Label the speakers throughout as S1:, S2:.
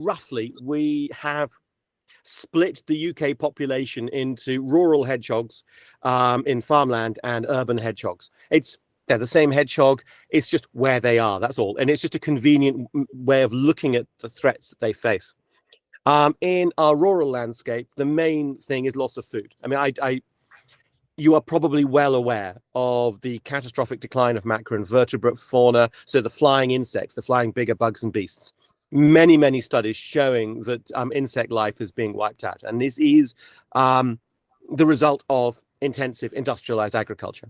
S1: roughly, we have split the UK population into rural hedgehogs in farmland and urban hedgehogs. They're the same hedgehog, it's just where they are, that's all. And it's just a convenient way of looking at the threats that they face. In our rural landscape, the main thing is loss of food. I mean, you are probably well aware of the catastrophic decline of macroinvertebrate fauna, so the flying insects, the flying bigger bugs and beasts. Many studies showing that insect life is being wiped out. And this is the result of intensive industrialized agriculture.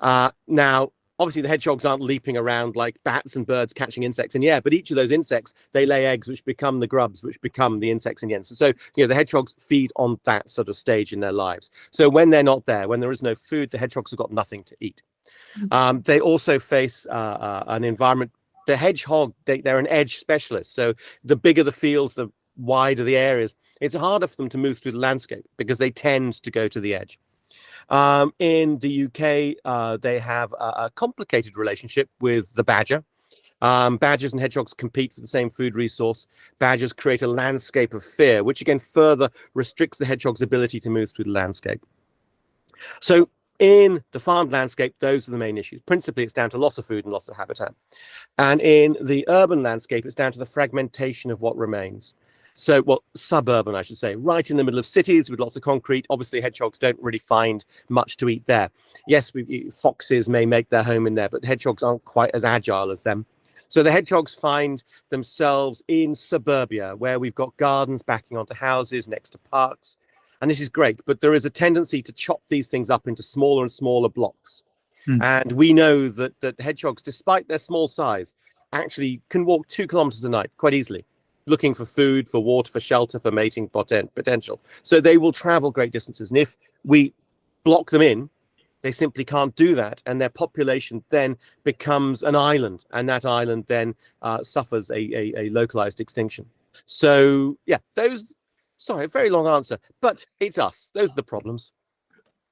S1: Now, obviously, the hedgehogs aren't leaping around like bats and birds catching insects in the air, but each of those insects, they lay eggs, which become the grubs, which become the insects in the end. So, the hedgehogs feed on that sort of stage in their lives. So when they're not there, when there is no food, the hedgehogs have got nothing to eat. They also face an environment. The hedgehog, they're an edge specialist. So the bigger the fields, the wider the areas, it's harder for them to move through the landscape because they tend to go to the edge. In the UK, they have a complicated relationship with the badger. Badgers and hedgehogs compete for the same food resource. Badgers create a landscape of fear, which again further restricts the hedgehog's ability to move through the landscape. So in the farmed landscape, those are the main issues. Principally, it's down to loss of food and loss of habitat. And in the urban landscape, it's down to the fragmentation of what remains. So, well, suburban, I should say, right in the middle of cities with lots of concrete. Obviously, hedgehogs don't really find much to eat there. Yes, foxes may make their home in there, but hedgehogs aren't quite as agile as them. So the hedgehogs find themselves in suburbia, where we've got gardens backing onto houses next to parks. And this is great, but there is a tendency to chop these things up into smaller and smaller blocks. And we know that hedgehogs, despite their small size, actually can walk 2 kilometers a night quite easily, looking for food, for water, for shelter, for mating potential. So they will travel great distances. And if we block them in, they simply can't do that. And their population then becomes an island. And that island then suffers a localized extinction. So, yeah, sorry, a very long answer, but it's us. Those are the problems.